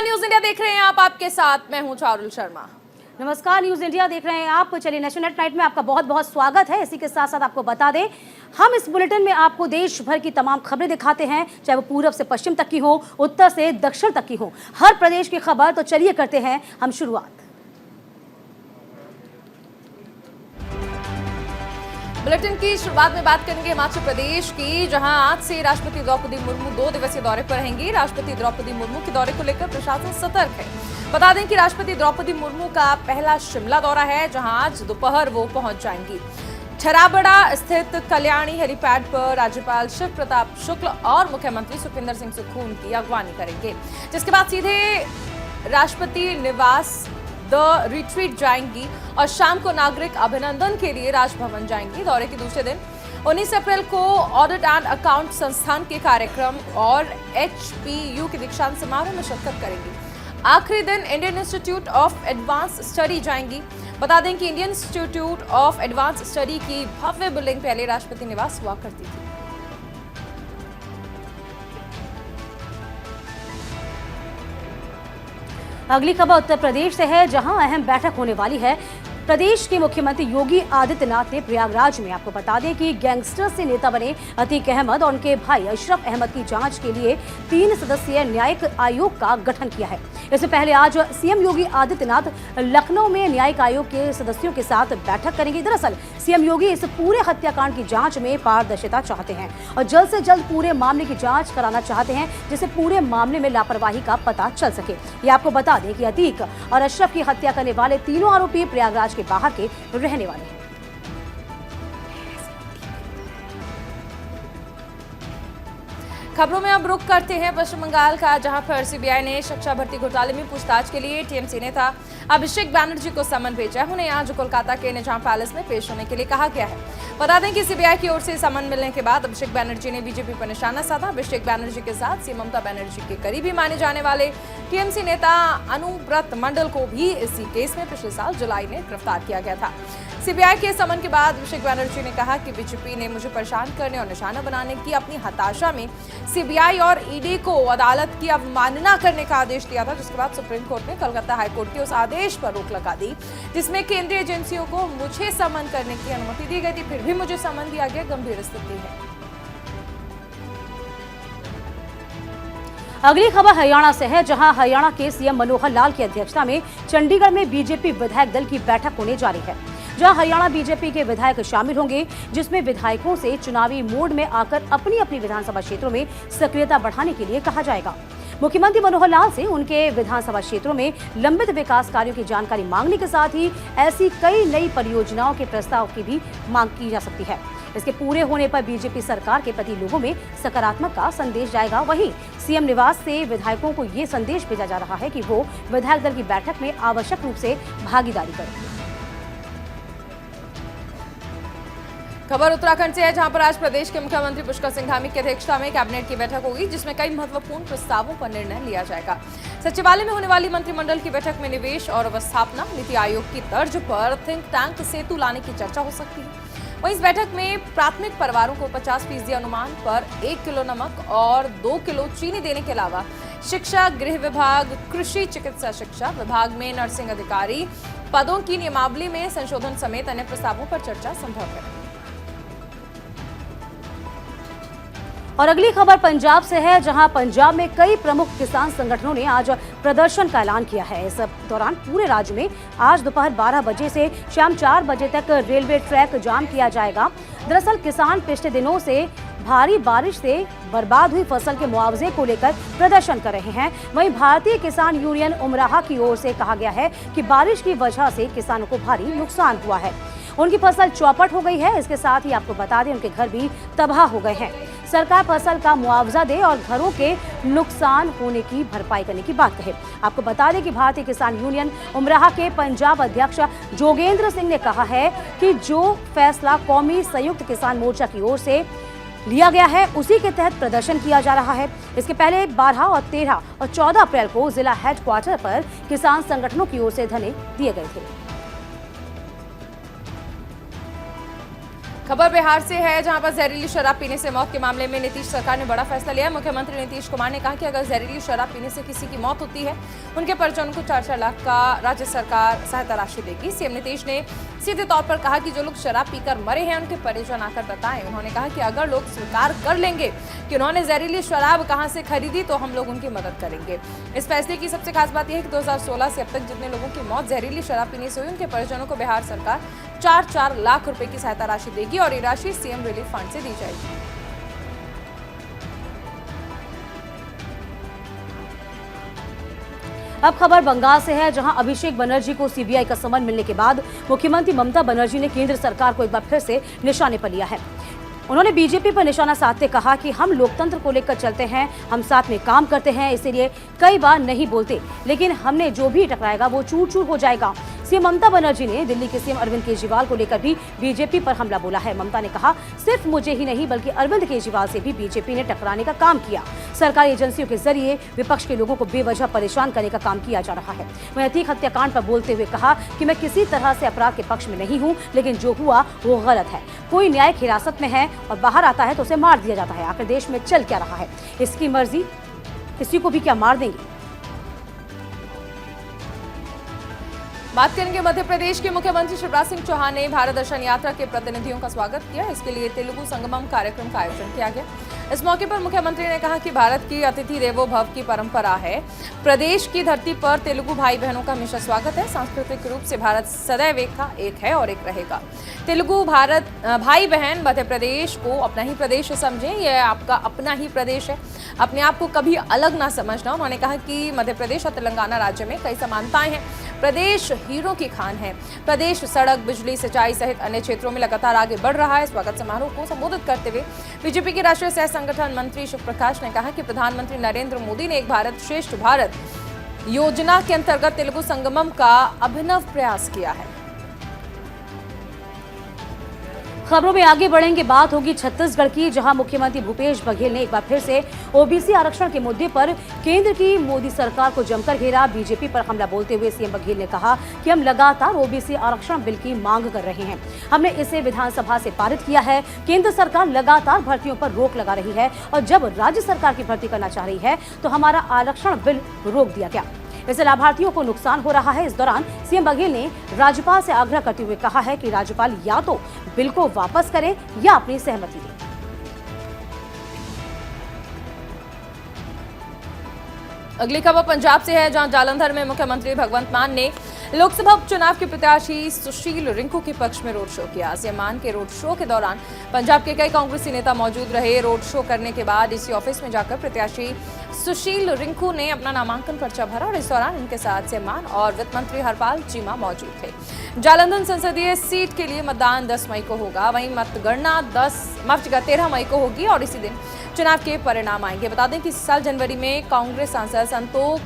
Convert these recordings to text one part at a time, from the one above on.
News India देख रहे हैं आप, आपके साथ मैं हूं चारुल शर्मा। नमस्कार, न्यूज इंडिया देख रहे हैं आप। चलिए, नेशनल नाइट में आपका बहुत बहुत स्वागत है। इसी के साथ साथ आपको बता दें, हम इस बुलेटिन में आपको देश भर की तमाम खबरें दिखाते हैं, चाहे वो पूरब से पश्चिम तक की हो, उत्तर से दक्षिण तक की हो, हर प्रदेश की खबर। तो चलिए करते हैं हम शुरुआत। बुलेटिन की शुरुआत में बात करेंगे हिमाचल प्रदेश की, जहां आज से राष्ट्रपति द्रौपदी मुर्मू 2 दिवसीय दौरे पर रहेंगी। राष्ट्रपति द्रौपदी मुर्मू के दौरे को लेकर प्रशासन सतर्क है। बता दें कि राष्ट्रपति द्रौपदी मुर्मू का पहला शिमला दौरा है, जहां आज दोपहर वो पहुंच जाएंगी। छराबड़ा स्थित कल्याणी हेलीपैड पर राज्यपाल शिव प्रताप शुक्ल और मुख्यमंत्री सुखविंदर सिंह सुक्खू उनकी अगवानी करेंगे, जिसके बाद सीधे राष्ट्रपति निवास द रिट्रीट जाएंगी और शाम को नागरिक अभिनंदन के लिए राजभवन जाएंगी। दौरे के दूसरे दिन 19 अप्रैल को ऑडिट एंड अकाउंट संस्थान के कार्यक्रम और HPU के दीक्षांत समारोह में शिरकत करेंगी। आखिरी दिन Indian institute of advance study जाएंगी। बता दें कि Indian institute of advance study की भव्य बिल्डिंग पहले राष्ट्रपति निवास हुआ करती थी। अगली खबर उत्तर प्रदेश से है, जहां अहम बैठक होने वाली है। प्रदेश के मुख्यमंत्री योगी आदित्यनाथ ने प्रयागराज में, आपको बता दें कि गैंगस्टर से नेता बने अतीक अहमद और उनके भाई अशरफ अहमद की जांच के लिए 3 सदस्यीय न्यायिक आयोग का गठन किया है। इससे पहले आज सीएम योगी आदित्यनाथ लखनऊ में न्यायिक आयोग के सदस्यों के साथ बैठक करेंगे। दरअसल सीएम योगी इस पूरे हत्याकांड की जांच में पारदर्शिता चाहते हैं और जल्द से जल्द पूरे मामले की जांच कराना चाहते हैं, जिससे पूरे मामले में लापरवाही का पता चल सके। ये आपको बता दें कि अतीक और अशरफ की हत्या करने वाले तीनों आरोपी प्रयागराज के बाहर के रहने वाले हैं। खबरों में अब रुख करते हैं पश्चिम बंगाल का, जहां पर सीबीआई ने शिक्षा भर्ती घोटाले में पूछताछ के लिए टीएमसी नेता अभिषेक बैनर्जी को समन भेजा है। उन्हें आज कोलकाता के निजाम पैलेस में पेश होने के लिए कहा गया है। बता दें कि सीबीआई की ओर से समन मिलने के बाद अभिषेक बैनर्जी ने बीजेपी पर निशाना साधा। अभिषेक बैनर्जी के साथ सीएम ममता बैनर्जी के करीबी माने जाने वाले टीएमसी नेता अनुव्रत मंडल को भी इसी केस में पिछले साल जुलाई में गिरफ्तार किया गया था। सीबीआई के समन के बाद अभिषेक बैनर्जी ने कहा कि बीजेपी ने मुझे परेशान करने और निशाना बनाने की अपनी हताशा में सीबीआई और ईडी को अदालत की अवमानना करने का आदेश दिया था, जिसके बाद सुप्रीम कोर्ट ने कलकत्ता हाईकोर्ट के उस आदेश पर रोक लगा दी जिसमें केंद्रीय एजेंसियों को मुझे समन करने की अनुमति दी गई थी। फिर भी मुझे समन दिया गया, गंभीर स्थिति है। अगली खबर हरियाणा से है, जहां हरियाणा के सीएम मनोहर लाल की अध्यक्षता में चंडीगढ़ में बीजेपी विधायक दल की बैठक होने जा रही है, जहां हरियाणा बीजेपी के विधायक शामिल होंगे, जिसमें विधायकों से चुनावी मोड में आकर अपनी अपनी विधानसभा क्षेत्रों में सक्रियता बढ़ाने के लिए कहा जाएगा। मुख्यमंत्री मनोहर लाल से उनके विधानसभा क्षेत्रों में लंबित विकास कार्यों की जानकारी मांगने के साथ ही ऐसी कई नई परियोजनाओं के प्रस्ताव की भी मांग की जा सकती है। इसके पूरे होने पर बीजेपी सरकार के प्रति लोगों में सकारात्मक का संदेश जाएगा। वहीं सीएम निवास से विधायकों को ये संदेश भेजा जा रहा है कि वो विधायक दल की बैठक में आवश्यक रूप से भागीदारी करें। खबर उत्तराखंड से है, जहां पर आज प्रदेश के मुख्यमंत्री पुष्कर सिंह धामी की अध्यक्षता में कैबिनेट की बैठक होगी, जिसमें कई महत्वपूर्ण प्रस्तावों पर निर्णय लिया जाएगा। सचिवालय में होने वाली मंत्रिमंडल की बैठक में निवेश और अवस्थापना नीति आयोग की तर्ज पर थिंक टैंक सेतु लाने की चर्चा हो सकती है। वहीं इस बैठक में प्राथमिक परिवारों को 50% अनुमान पर 1 किलो नमक और 2 किलो चीनी देने के अलावा शिक्षा, गृह विभाग, कृषि चिकित्सा शिक्षा विभाग में नर्सिंग अधिकारी पदों की नियमावली में संशोधन समेत अन्य प्रस्तावों पर चर्चा संभव है। और अगली खबर पंजाब से है, जहां पंजाब में कई प्रमुख किसान संगठनों ने आज प्रदर्शन का ऐलान किया है। इस दौरान पूरे राज्य में आज दोपहर 12 बजे से शाम 4 बजे तक रेलवे ट्रैक जाम किया जाएगा। दरअसल किसान पिछले दिनों से भारी बारिश से बर्बाद हुई फसल के मुआवजे को लेकर प्रदर्शन कर रहे हैं। वहीं भारतीय किसान यूनियन उमराहा की ओर से कहा गया है कि बारिश की वजह से किसानों को भारी नुकसान हुआ है, उनकी फसल चौपट हो गई है। इसके साथ ही आपको बता दें, उनके घर भी तबाह हो गए हैं। सरकार फसल का मुआवजा दे और घरों के नुकसान होने की भरपाई करने की बात कहे। आपको बता दें कि भारतीय किसान यूनियन उमराहा के पंजाब अध्यक्ष जोगेंद्र सिंह ने कहा है कि जो फैसला कौमी संयुक्त किसान मोर्चा की ओर से लिया गया है, उसी के तहत प्रदर्शन किया जा रहा है। इसके पहले 12 और 13 और 14 अप्रैल को जिला हेडक्वार्टर पर किसान संगठनों की ओर से धरने दिए गए थे। खबर बिहार से है, जहां पर जहरीली शराब पीने से मौत के मामले में नीतीश सरकार ने बड़ा फैसला लिया है। मुख्यमंत्री नीतीश कुमार ने कहा कि अगर जहरीली शराब पीने से किसी की मौत होती है, उनके परिजनों को 4-4 लाख का राज्य सरकार सहायता राशि देगी। सीएम नीतीश ने सीधे तौर पर कहा कि जो लोग शराब पीकर मरे हैं, उनके परिजन आकर बताएं। उन्होंने कहा कि अगर लोग स्वीकार कर लेंगे कि उन्होंने जहरीली शराब कहां से खरीदी, तो हम लोग उनकी मदद करेंगे। इस फैसले की सबसे खास बात यह है कि 2016 से अब तक जितने लोगों की मौत जहरीली शराब पीने से हुई, उनके परिजनों को बिहार सरकार 4-4 लाख रुपए की सहायता राशि देगी और ये राशि सीएम रिलीफ फंड से दी जाएगी। अब खबर बंगाल से है, जहां अभिषेक बनर्जी को सीबीआई का समन मिलने के बाद मुख्यमंत्री ममता बनर्जी ने केंद्र सरकार को एक बार फिर से निशाने पर लिया है। उन्होंने बीजेपी पर निशाना साधते कहा कि हम लोकतंत्र को लेकर चलते हैं, हम साथ में काम करते हैं, इसीलिए कई बार नहीं बोलते, लेकिन हमने जो भी टकराएगा वो चूर चूर हो जाएगा। सीएम ममता बनर्जी ने दिल्ली के सीएम अरविंद केजरीवाल को लेकर भी बीजेपी पर हमला बोला है। ममता ने कहा, सिर्फ मुझे ही नहीं बल्कि अरविंद केजरीवाल से भी बीजेपी ने टकराने का काम किया। सरकारी एजेंसियों के जरिए विपक्ष के लोगों को बेवजह परेशान करने का काम किया जा रहा है। वहीं अतीक हत्याकांड पर बोलते हुए कहा कि मैं किसी तरह से अपराध के पक्ष में नहीं हूँ, लेकिन जो हुआ वो गलत है। कोई न्यायिक हिरासत में है और बाहर आता है तो उसे मार दिया जाता है। आखिर देश में चल क्या रहा है? इसकी मर्जी, किसी को भी क्या मार देंगे? बात करेंगे मध्य प्रदेश के मुख्यमंत्री शिवराज सिंह चौहान ने भारत दर्शन यात्रा के प्रतिनिधियों का स्वागत किया। इसके लिए तेलुगु संगमम कार्यक्रम का आयोजन किया गया। इस मौके पर मुख्यमंत्री ने कहा कि भारत की अतिथि देवो भव की परंपरा है। प्रदेश की धरती पर तेलुगु भाई बहनों का हमेशा स्वागत है। सांस्कृतिक रूप से भारत सदैव एक है और एक रहेगा। तेलुगु भारत भाई बहन मध्य प्रदेश को अपना ही प्रदेश समझें, यह आपका अपना ही प्रदेश है, अपने आप को कभी अलग ना समझना। उन्होंने कहा कि मध्य प्रदेश और तेलंगाना राज्य में कई समानताएं हैं। प्रदेश हीरों की खान है। प्रदेश सड़क, बिजली, सिंचाई सहित अन्य क्षेत्रों में लगातार आगे बढ़ रहा है। स्वागत समारोह को संबोधित करते हुए बीजेपी के राष्ट्रीय सह संगठन मंत्री शिव प्रकाश ने कहा कि प्रधानमंत्री नरेंद्र मोदी ने एक भारत श्रेष्ठ भारत योजना के अंतर्गत तेलुगु संगमम का अभिनव प्रयास किया है। खबरों में आगे बढ़ेंगे, बात होगी छत्तीसगढ़ की, जहां मुख्यमंत्री भूपेश बघेल ने एक बार फिर से ओबीसी आरक्षण के मुद्दे पर केंद्र की मोदी सरकार को जमकर घेरा। बीजेपी पर हमला बोलते हुए सीएम बघेल ने कहा कि हम लगातार ओबीसी आरक्षण बिल की मांग कर रहे हैं, हमने इसे विधानसभा से पारित किया है। केंद्र सरकार लगातार भर्तियों पर रोक लगा रही है और जब राज्य सरकार की भर्ती करना चाह रही है तो हमारा आरक्षण बिल रोक दिया गया। इससे लाभार्थियों को नुकसान हो रहा है। इस दौरान सीएम बघेल ने राज्यपाल से आग्रह करते हुए कहा है कि राज्यपाल या तो बिल को वापस करें या अपनी सहमति दें। अगली खबर पंजाब से है, जहां जालंधर में मुख्यमंत्री भगवंत मान ने लोकसभा उपचुनाव के प्रत्याशी सुशील रिंकू के पक्ष में रोड शो किया। सीएम मान के रोड शो के दौरान पंजाब के कई कांग्रेसी नेता मौजूद रहे। रोड शो करने के बाद डीसी ऑफिस में जाकर प्रत्याशी सुशील रिंकू ने अपना नामांकन पर्चा भरा और इस दौरान उनके साथ सीएम मान और वित्त मंत्री हरपाल चीमा मौजूद थे। जालंधर संसदीय सीट के लिए मतदान 10 मई को होगा, वहीं मतगणना 13 मई को होगी और इसी दिन चुनाव के परिणाम आएंगे। बता दें कि इस साल जनवरी में कांग्रेस सांसद संतोष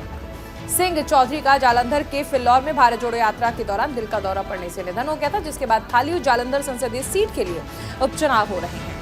सिंह चौधरी का जालंधर के फिल्लौर में भारत जोड़ो यात्रा के दौरान दिल का दौरा पड़ने से निधन हो गया था, जिसके बाद खाली हुई जालंधर संसदीय सीट के लिए उपचुनाव हो रहे हैं।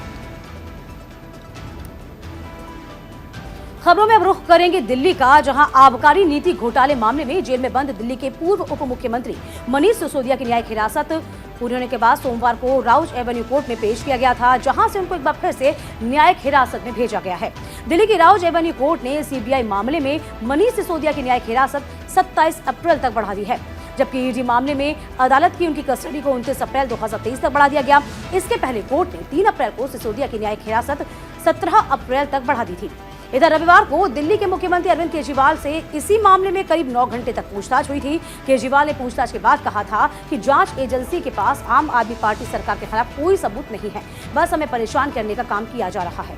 खबरों में अब रुख करेंगे दिल्ली का, जहां आबकारी नीति घोटाले मामले में जेल में बंद दिल्ली के पूर्व उप मुख्यमंत्री मनीष सिसोदिया की न्यायिक हिरासत पूरी होने के बाद सोमवार को राउज एवेन्यू कोर्ट में पेश किया गया था, जहां से उनको एक बार फिर से न्यायिक हिरासत में भेजा गया है। दिल्ली की राउज एवेन्यू कोर्ट ने सीबीआई मामले में मनीष सिसोदिया की न्यायिक हिरासत 27 अप्रैल तक बढ़ा दी है, जबकि ईडी मामले में अदालत की उनकी कस्टडी को 29 अप्रैल 2023 तक बढ़ा दिया गया। इसके पहले कोर्ट ने 3 अप्रैल को सिसोदिया की न्यायिक हिरासत 17 अप्रैल तक बढ़ा दी थी। इधर रविवार को दिल्ली के मुख्यमंत्री अरविंद केजरीवाल से इसी मामले में करीब 9 घंटे तक पूछताछ हुई थी। केजरीवाल ने पूछताछ के बाद कहा था कि जांच एजेंसी के पास आम आदमी पार्टी सरकार के खिलाफ कोई सबूत नहीं है, बस हमें परेशान करने का काम किया जा रहा है।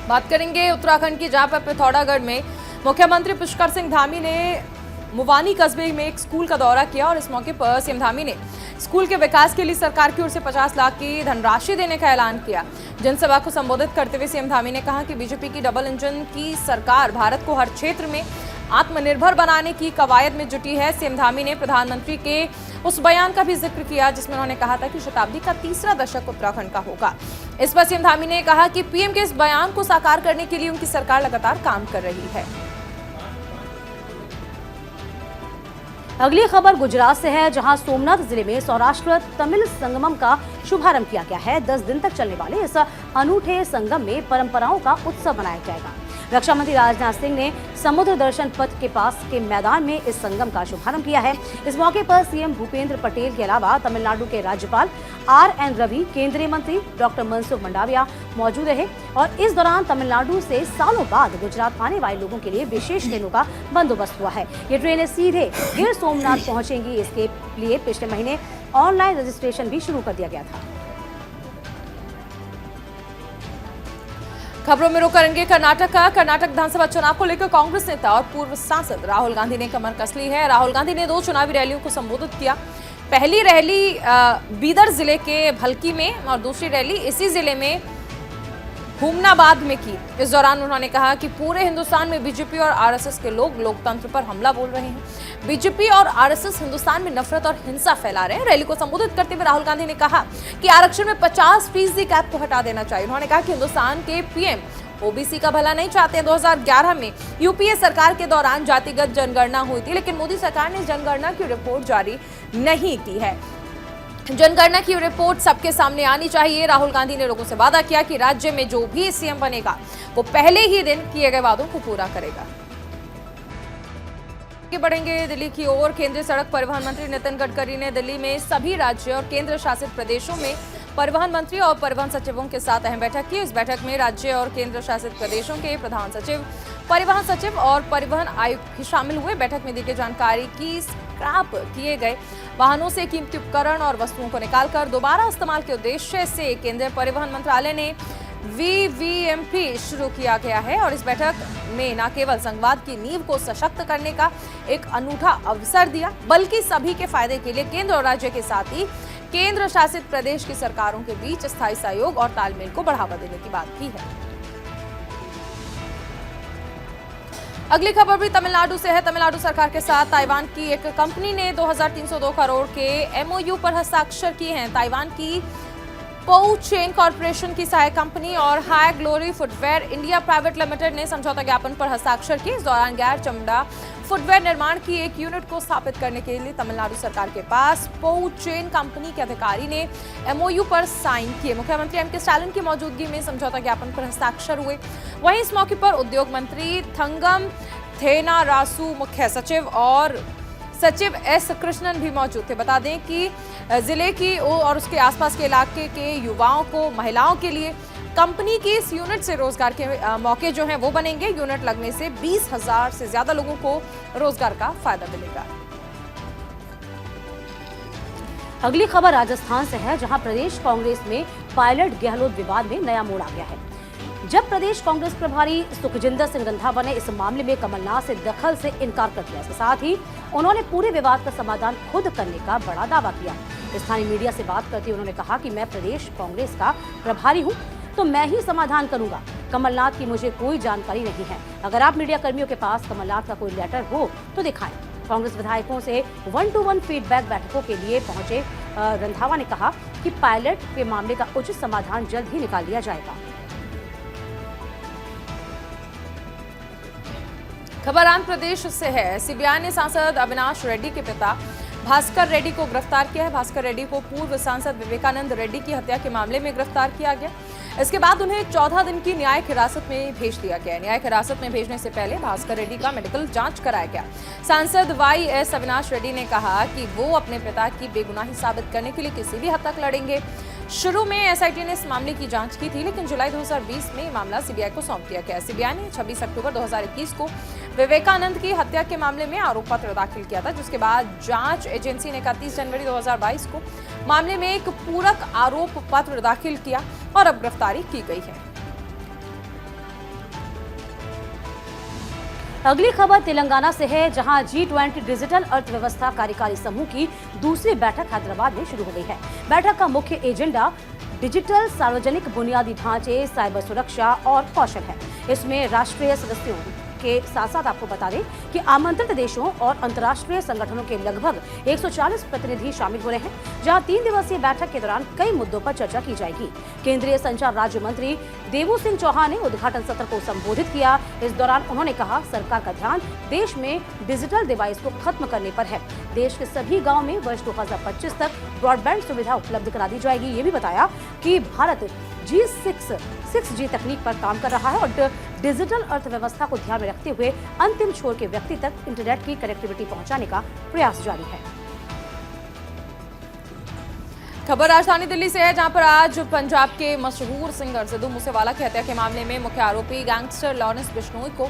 बात करेंगे उत्तराखंड की, जहां पर पिथौरागढ़ में मुख्यमंत्री पुष्कर सिंह धामी ने मुवानी कस्बे में एक स्कूल का दौरा किया और इस मौके पर सीएम धामी ने स्कूल के विकास के लिए सरकार की ओर से 50 लाख की धनराशि देने का ऐलान किया। जनसभा को संबोधित करते हुए सीएम धामी ने कहा कि बीजेपी की डबल इंजन की सरकार भारत को हर क्षेत्र में आत्मनिर्भर बनाने की कवायद में जुटी है। सीएम धामी ने प्रधानमंत्री के उस बयान का भी जिक्र किया जिसमें उन्होंने कहा था कि शताब्दी का तीसरा दशक उत्तराखंड का होगा। इस पर सीएम धामी ने कहा कि पीएम के इस बयान को साकार करने के लिए उनकी सरकार लगातार काम कर रही है। अगली खबर गुजरात से है, जहां सोमनाथ जिले में सौराष्ट्र तमिल संगमम का शुभारंभ किया गया है। 10 दिन तक चलने वाले इस अनूठे संगम में परंपराओं का उत्सव मनाया जाएगा। रक्षा मंत्री राजनाथ सिंह ने समुद्र दर्शन पथ के पास के मैदान में इस संगम का शुभारंभ किया है। इस मौके पर सीएम भूपेंद्र पटेल के अलावा तमिलनाडु के राज्यपाल RN रवि, केंद्रीय मंत्री डॉक्टर मनसुख मंडाविया मौजूद रहे और इस दौरान तमिलनाडु से सालों बाद गुजरात आने वाले लोगों के लिए विशेष ट्रेनों का बंदोबस्त हुआ है। ये ट्रेनें सीधे गिर सोमनाथ पहुंचेंगी। इसके लिए पिछले महीने ऑनलाइन रजिस्ट्रेशन भी शुरू कर दिया गया था। खबरों में रुख करेंगे कर्नाटक का। कर्नाटक विधानसभा चुनाव को लेकर कांग्रेस नेता और पूर्व सांसद राहुल गांधी ने कमर कस ली है। राहुल गांधी ने 2 चुनावी रैलियों को संबोधित किया। पहली रैली बीदर जिले के भलकी में और दूसरी रैली इसी जिले में हुमनाबाद में की। इस दौरान उन्होंने कहा कि पूरे हिंदुस्तान में बीजेपी और आरएसएस के लोग लोकतंत्र पर हमला बोल रहे हैं। बीजेपी और आरएसएस हिंदुस्तान में नफरत और हिंसा फैला रहे हैं। रैली को संबोधित करते हुए राहुल गांधी ने कहा कि आरक्षण में 50% कैप को हटा देना चाहिए। उन्होंने कहा कि हिंदुस्तान के पीएम ओबीसी का भला नहीं चाहते हैं। 2011 में यूपीए सरकार के दौरान जातिगत जनगणना हुई थी, लेकिन मोदी सरकार ने जनगणना की रिपोर्ट जारी नहीं की है। जनगणना की रिपोर्ट सबके सामने आनी चाहिए। राहुल गांधी ने लोगों से वादा किया कि राज्य में जो भी सीएम बनेगा वो पहले ही दिन किए गए वादों को पूरा करेगा। आगे बढ़ेंगे दिल्ली की ओर। केंद्रीय सड़क परिवहन मंत्री नितिन गडकरी ने दिल्ली में सभी राज्य और केंद्र शासित प्रदेशों में परिवहन मंत्री और परिवहन सचिवों के साथ अहम बैठक की। इस बैठक में राज्य और केंद्र शासित प्रदेशों के प्रधान सचिव, परिवहन सचिव और परिवहन आयुक्त भी शामिल हुए। बैठक में दी गई जानकारी की स्क्रैप किए गए वाहनों से कीमती उपकरण और वस्तुओं को निकालकर दोबारा इस्तेमाल के उद्देश्य से केंद्रीय परिवहन मंत्रालय ने VVMP शुरू किया गया है और इस बैठक में न केवल संघवाद की नींव को सशक्त करने का एक अनूठा अवसर दिया, बल्कि सभी के फायदे के लिए केंद्र और राज्य के साथ ही केंद्र शासित प्रदेश की सरकारों के बीच स्थायी सहयोग और तालमेल को बढ़ावा देने की बात की है। अगली खबर भी तमिलनाडु से है। तमिलनाडु सरकार के साथ ताइवान की एक कंपनी ने 2302 करोड़ के MOU पर हस्ताक्षर किए हैं। ताइवान की पोउ चेन कॉर्पोरेशन की सहायक कंपनी और high glory footwear India private limited ने समझौता ज्ञापन पर हस्ताक्षर किए। इस दौरान गैर चमड़ा फुटवेयर निर्माण की एक यूनिट को स्थापित करने के लिए तमिलनाडु सरकार के पास पोउ चेन कंपनी के अधिकारी ने MOU पर साइन किए। मुख्यमंत्री M.K. स्टालिन की मौजूदगी में समझौता ज्ञापन पर हस्ताक्षर हुए। वहीं इस मौके पर उद्योग मंत्री थंगम थेनारासु, मुख्य सचिव और सचिव S. कृष्णन भी मौजूद थे। बता दें कि जिले की और उसके आसपास के इलाके के युवाओं को, महिलाओं के लिए कंपनी की इस यूनिट से रोजगार के मौके जो हैं वो बनेंगे। यूनिट लगने से 20,000 से ज्यादा लोगों को रोजगार का फायदा मिलेगा। अगली खबर राजस्थान से है, जहां प्रदेश कांग्रेस में पायलट गहलोत विवाद में नया मोड़ आ गया है। जब प्रदेश कांग्रेस प्रभारी सुखजिंदर सिंह रंधावा ने इस मामले में कमलनाथ से दखल से इनकार कर दिया, इसके साथ ही उन्होंने पूरे विवाद का समाधान खुद करने का बड़ा दावा किया। स्थानीय मीडिया से बात करते हुए उन्होंने कहा कि मैं प्रदेश कांग्रेस का प्रभारी हूं, तो मैं ही समाधान करूंगा। कमलनाथ की मुझे कोई जानकारी नहीं है। अगर आप मीडिया कर्मियों के पास कमलनाथ का कोई लेटर हो तो दिखाएं। कांग्रेस विधायकों से 1-to-1 फीडबैक बैठकों के लिए पहुंचे रंधावा ने कहा कि पायलट के मामले का उचित समाधान जल्द ही निकाल लिया जाएगा। खबर आंध्र प्रदेश से है। सीबीआई ने सांसद अविनाश रेड्डी के पिता भास्कर रेड्डी को गिरफ्तार किया है। भास्कर रेड्डी को पूर्व सांसद विवेकानंद रेड्डी की हत्या के मामले में गिरफ्तार किया गया। इसके बाद उन्हें 14 दिन की न्यायिक हिरासत में भेज दिया गया। न्यायिक हिरासत में भेजने से पहले भास्कर रेड्डी का मेडिकल जांच कराया गया। सांसद YS अविनाश रेड्डी ने कहा कि वो अपने पिता की बेगुनाही साबित करने के लिए किसी भी हद तक लड़ेंगे। शुरू में SIT ने इस मामले की जांच की थी, लेकिन जुलाई 2020 में ये मामला सीबीआई को सौंप दिया गया। सीबीआई ने 26 अक्टूबर 2021 को विवेकानंद की हत्या के मामले में आरोप पत्र दाखिल किया था, जिसके बाद जांच एजेंसी ने 31 जनवरी 2022 को मामले में एक पूरक आरोप पत्र दाखिल किया और अब गिरफ्तारी की गई है। अगली खबर तेलंगाना से है, जहां G20 डिजिटल अर्थव्यवस्था कार्यकारी समूह की दूसरी बैठक हैदराबाद में शुरू हो गई है। बैठक का मुख्य एजेंडा डिजिटल सार्वजनिक बुनियादी ढांचे, साइबर सुरक्षा और कौशल है। इसमें राष्ट्रीय सदस्यों के साथ साथ आपको बता दें कि आमंत्रित देशों और अंतर्राष्ट्रीय संगठनों के लगभग 140 प्रतिनिधि शामिल हो रहे हैं, जहां 3 दिवसीय बैठक के दौरान कई मुद्दों पर चर्चा की जाएगी। केंद्रीय संचार राज्य मंत्री देवू सिंह चौहान ने उद्घाटन सत्र को संबोधित किया। इस दौरान उन्होंने कहा, सरकार का ध्यान देश में डिजिटल डिवाइस को खत्म करने पर है। देश के सभी गाँव में वर्ष 2025 तक ब्रॉडबैंड सुविधा उपलब्ध करा दी जाएगी। ये भी बताया कि भारत G6 तकनीक पर काम कर रहा है और डिजिटल अर्थव्यवस्था को ध्यान में रखते हुए अंतिम छोर के व्यक्ति तक इंटरनेट की कनेक्टिविटी पहुंचाने का प्रयास जारी है। खबर राजधानी दिल्ली से है, जहां पर आज पंजाब के मशहूर सिंगर सिद्धू मूसेवाला की हत्या के मामले में मुख्य आरोपी गैंगस्टर लॉरेंस बिश्नोई को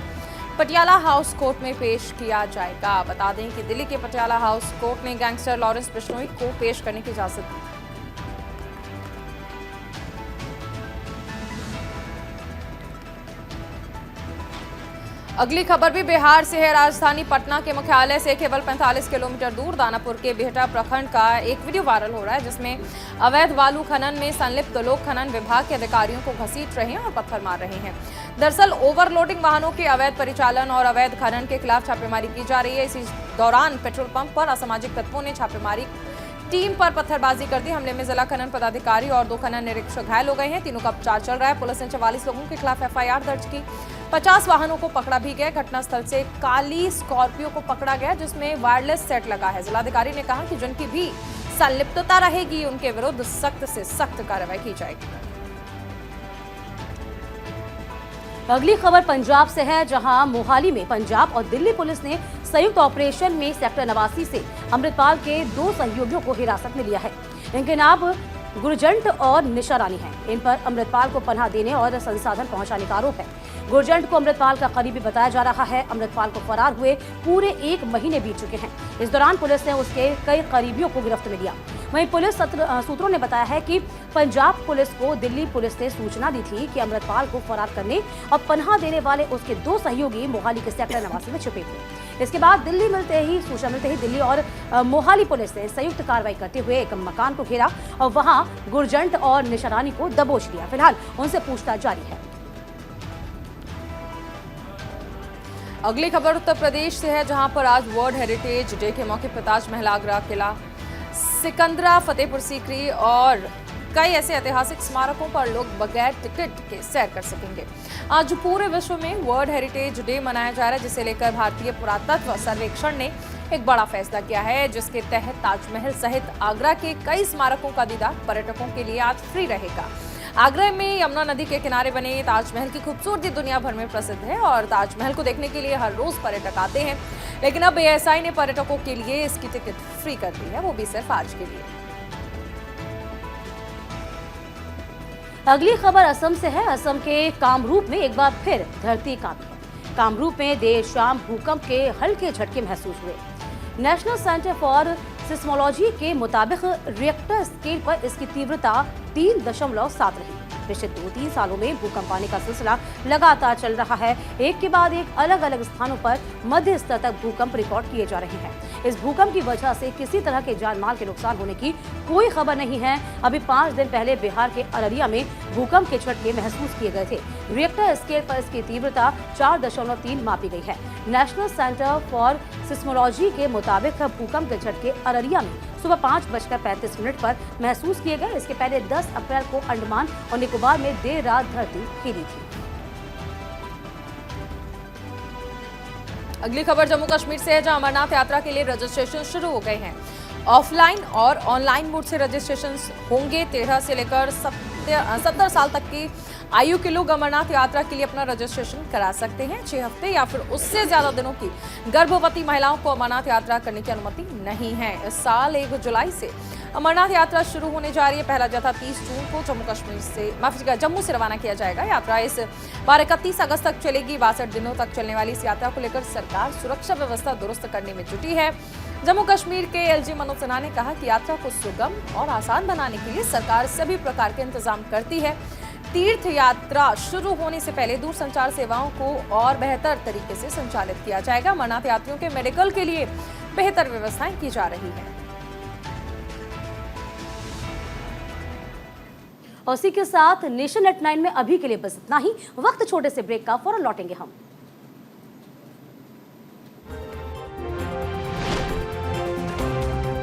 पटियाला हाउस कोर्ट में पेश किया जाएगा। बता दें कि दिल्ली के पटियाला हाउस कोर्ट ने गैंगस्टर लॉरेंस बिश्नोई को पेश करने की इजाजत दी। अगली खबर भी बिहार से है। राजधानी पटना के मुख्यालय से केवल 45 किलोमीटर दूर दानापुर के बिहटा प्रखंड का एक वीडियो वायरल हो रहा है, जिसमें अवैध बालू खनन में संलिप्त लोग खनन विभाग के अधिकारियों को घसीट रहे हैं और पत्थर मार रहे हैं। दरअसल ओवरलोडिंग वाहनों के अवैध परिचालन और अवैध खनन के खिलाफ छापेमारी की जा रही है। इसी दौरान पेट्रोल पंप पर असामाजिक तत्वों ने छापेमारी टीम पर पत्थरबाजी कर दी। हमले में जिला खनन पदाधिकारी और 2 खनन निरीक्षक घायल हो गए हैं। तीनों का उपचार चल रहा है। पुलिस ने 44 लोगों के खिलाफ FIR दर्ज की। 50 वाहनों को पकड़ा भी गया। घटनास्थल से काली स्कॉर्पियो को पकड़ा गया, जिसमें वायरलेस सेट लगा है। जिलाधिकारी ने कहा कि जिनकी भी संलिप्तता रहेगी उनके विरुद्ध सख्त से सख्त कार्रवाई की जाएगी। अगली खबर पंजाब से है, जहां मोहाली में पंजाब और दिल्ली पुलिस ने संयुक्त ऑपरेशन में सेक्टर 89 से अमृतपाल के 2 सहयोगियों को हिरासत में लिया है। इनके नाम गुरजंट और निशा रानी हैं। इन पर अमृतपाल को पनाह देने और संसाधन पहुंचाने का आरोप है। गुरजंट को अमृतपाल का करीबी बताया जा रहा है। अमृतपाल को फरार हुए पूरे 1 महीने बीत चुके हैं। इस दौरान पुलिस ने उसके कई करीबियों को गिरफ्त में लिया। वहीं पुलिस सूत्रों ने बताया है कि पंजाब पुलिस को दिल्ली पुलिस ने सूचना दी थी कि अमृतपाल को फरार करने और पनाह देने वाले उसके 2 सहयोगी मोहाली के सेक्टर 89 में छुपे थे। इसके बाद सूचना मिलते ही दिल्ली और मोहाली पुलिस ने संयुक्त कार्रवाई करते हुए एक मकान को घेरा और वहां गुरजंट और निशा रानी को दबोच लिया। फिलहाल उनसे पूछताछ जारी है। अगली खबर उत्तर प्रदेश से है, जहां पर आज वर्ल्ड हेरिटेज डे के मौके पर ताजमहल, आगरा किला, सिकंदरा, फतेहपुर सीकरी और कई ऐसे ऐतिहासिक स्मारकों पर लोग बगैर टिकट के सैर कर सकेंगे। आज पूरे विश्व में वर्ल्ड हेरिटेज डे मनाया जा रहा है, जिसे लेकर भारतीय पुरातत्व सर्वेक्षण ने एक बड़ा फैसला किया है, जिसके तहत ताजमहल सहित आगरा के कई स्मारकों का दीदार पर्यटकों के लिए आज फ्री रहेगा। आगरा में यमुना नदी के किनारे बने ताजमहल की खूबसूरती दुनिया भर में प्रसिद्ध है और ताजमहल को देखने के लिए हर रोज पर्यटक आते हैं। लेकिन अब ASI ने पर्यटकों के लिए इसकी टिकट फ्री कर दी है, वो भी सिर्फ आज के लिए। अगली खबर असम से है। असम के कामरूप में एक बार फिर धरती कांपी है। कामरूप में देर शाम भूकंप के हल्के झटके महसूस हुए। नेशनल सेंटर फॉर सिस्मोलॉजी के मुताबिक रिएक्टर स्केल पर इसकी तीव्रता 3.7 रही। पिछले 2-3 सालों में भूकंप आने का सिलसिला लगातार चल रहा है। एक के बाद एक अलग अलग स्थानों पर मध्य स्तर तक भूकंप रिकॉर्ड किए जा रहे हैं। इस भूकंप की वजह से किसी तरह के जान माल के नुकसान होने की कोई खबर नहीं है। अभी 5 दिन पहले बिहार के अररिया में भूकंप के झटके महसूस किए गए थे। रिएक्टर स्केल पर इसकी तीव्रता 4.3 मापी गई है। नेशनल सेंटर फॉर सिस्मोलॉजी के मुताबिक भूकंप के झटके अररिया में सुबह 5:35 पर महसूस किए गए। इसके पहले 10 अप्रैल को अंडमान और निकोबार में देर रात धरती हिली थी। अगली खबर जम्मू कश्मीर से है, जहां अमरनाथ यात्रा के लिए रजिस्ट्रेशन शुरू हो गए हैं। ऑफलाइन और ऑनलाइन मोड से रजिस्ट्रेशन होंगे। 13 से लेकर 70 साल तक की आयु के लोग अमरनाथ यात्रा के लिए अपना रजिस्ट्रेशन करा सकते हैं। 6 हफ्ते या फिर उससे ज्यादा दिनों की गर्भवती महिलाओं को अमरनाथ यात्रा करने की अनुमति नहीं है। इस साल 1 जुलाई से अमरनाथ यात्रा शुरू होने जा रही है। पहला जत्था 30 जून को जम्मू से रवाना किया जाएगा। यात्रा इस बार 31 अगस्त तक चलेगी। 62 दिनों तक चलने वाली इस यात्रा को लेकर सरकार सुरक्षा व्यवस्था दुरुस्त करने में जुटी है। जम्मू कश्मीर के LG मनोज सिन्हा ने कहा कि यात्रा को सुगम और आसान बनाने के लिए सरकार सभी प्रकार के इंतजाम करती है। तीर्थ यात्रा शुरू होने से पहले दूरसंचार सेवाओं को और बेहतर तरीके से संचालित किया जाएगा। अमरनाथ यात्रियों के मेडिकल के लिए बेहतर व्यवस्थाएं की जा रही हैं। और इसी के साथ नेशन@9 में अभी के लिए बस इतना ही। वक्त छोटे से ब्रेक का, फौरन लौटेंगे हम।